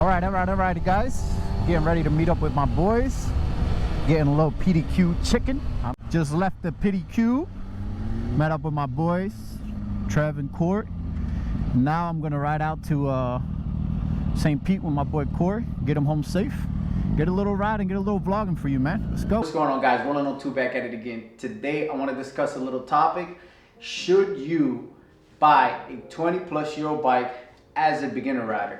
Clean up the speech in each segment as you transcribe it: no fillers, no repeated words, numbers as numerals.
All right, guys. Getting ready to meet up with my boys. Getting a little PDQ chicken. I just left the PDQ. Met up with my boys, Trev and Court. Now I'm gonna ride out to St. Pete with my boy Corey. Get him home safe. Get a little ride and get a little vlogging for you, man. Let's go. What's going on, guys? Rolling on 2 back at it again. Today I want to discuss a little topic. Should you buy a 20-plus-year-old bike as a beginner rider?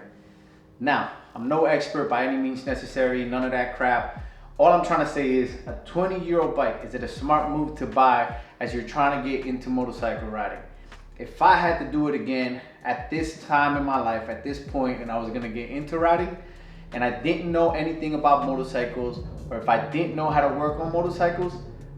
Now, I'm no expert by any means necessary, none of that crap. All I'm trying to say is a 20-year-old bike, is it a smart move to buy as you're trying to get into motorcycle riding? If I had to do it again at this time in my life, at this point, and I was going to get into riding, and I didn't know anything about motorcycles, or if I didn't know how to work on motorcycles,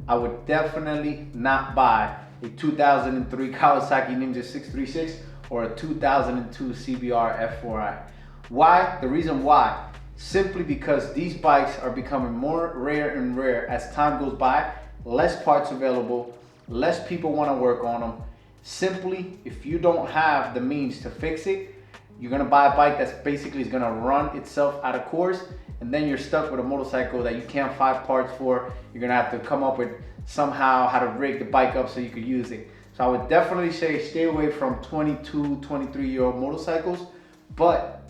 I would definitely not buy a 2003 Kawasaki Ninja 636 or a 2002 CBR F4i. Why? The reason why, simply because these bikes are becoming more rare and rare as time goes by. Less parts available, less people want to work on them. Simply, if you don't have the means to fix it, you're gonna buy a bike that's basically is gonna run itself out of course, and then you're stuck with a motorcycle that you can't find parts for. You're gonna have to come up with somehow how to rig the bike up so you could use it. So I would definitely say stay away from 22, 23-year-old motorcycles. But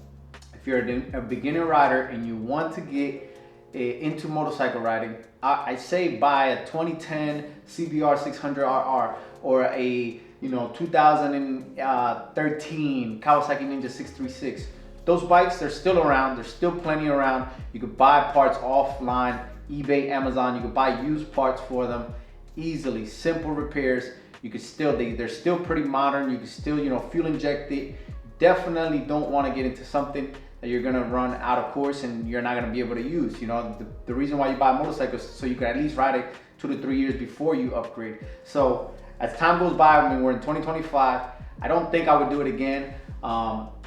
if you're a beginner rider and you want to get into motorcycle riding, I say buy a 2010 CBR 600RR or a 2013 Kawasaki Ninja 636. Those bikes, they're still around. There's still plenty around. You could buy parts offline, eBay, Amazon. You could buy used parts for them easily. Simple repairs. You could still, they're still pretty modern. You can still, fuel inject it. Definitely don't want to get into something that you're gonna run out of course and you're not gonna be able to use. The reason why you buy motorcycles is so you can at least ride it 2 to 3 years before you upgrade. So as time goes by, we're in 2025, I don't think I would do it again.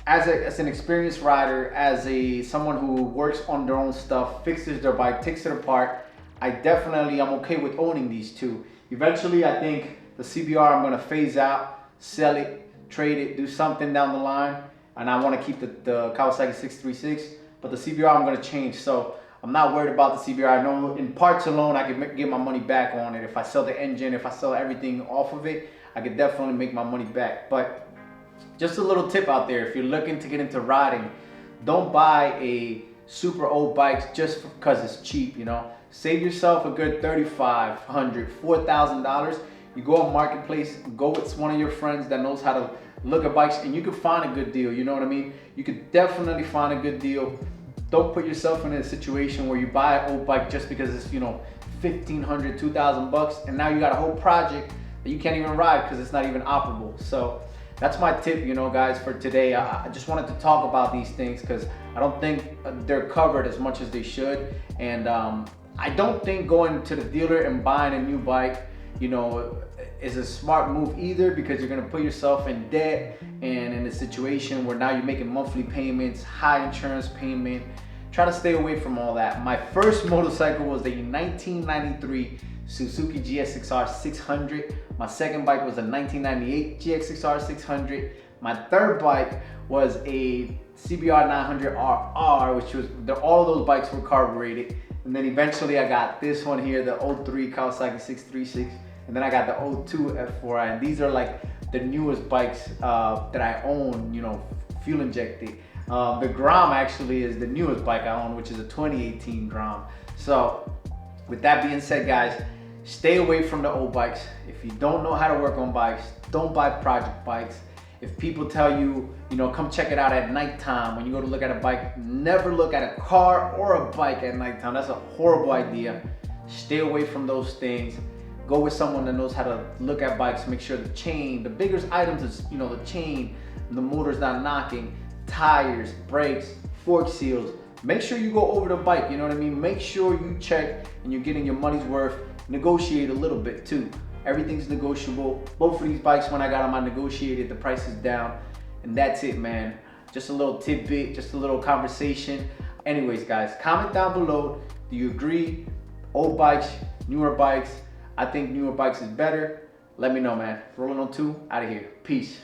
As an experienced rider, as someone who works on their own stuff, fixes their bike, takes it apart, I'm okay with owning these two. Eventually, I think the CBR I'm gonna phase out, sell it, trade it, do something down the line. And I want to keep the Kawasaki 636, but the CBR I'm going to change. So I'm not worried about the CBR. I know in parts alone I can get my money back on it. If I sell the engine, if I sell everything off of it, I could definitely make my money back. But just a little tip out there, if you're looking to get into riding, don't buy a super old bike just because it's cheap. Save yourself a good $3,500, $4,000. You go on Marketplace, go with one of your friends that knows how to look at bikes, and you can find a good deal. You know what I mean? You could definitely find a good deal. Don't put yourself in a situation where you buy an old bike just because it's $1,500, $2,000, and now you got a whole project that you can't even ride because it's not even operable. So that's my tip, guys, for today. I just wanted to talk about these things because I don't think they're covered as much as they should, and I don't think going to the dealer and buying a new bike is a smart move either, because you're going to put yourself in debt and in a situation where now you're making monthly payments, high insurance payment. Try to stay away from all that. My first motorcycle was the 1993 Suzuki GSX-R 600. My second bike was a 1998 GSX-R 600. My third bike was a CBR 900RR, which was all of those bikes were carbureted. And then eventually I got this one here, the 03 Kawasaki 636. And then I got the 02 F4i, and these are like the newest bikes that I own, fuel injected. The Grom actually is the newest bike I own, which is a 2018 Grom. So with that being said, guys, stay away from the old bikes. If you don't know how to work on bikes, don't buy project bikes. If people tell you, come check it out at nighttime when you go to look at a bike, never look at a car or a bike at nighttime. That's a horrible idea. Stay away from those things. Go with someone that knows how to look at bikes, make sure the chain, the biggest items is, the chain, the motor's not knocking, tires, brakes, fork seals. Make sure you go over the bike, you know what I mean? Make sure you check and you're getting your money's worth. Negotiate a little bit too. Everything's negotiable. Both of these bikes, when I got them, I negotiated the prices down. And that's it, man. Just a little tidbit, just a little conversation. Anyways, guys, comment down below. Do you agree? Old bikes, newer bikes? I think newer bikes is better. Let me know, man. Rolling on 2, out of here. Peace.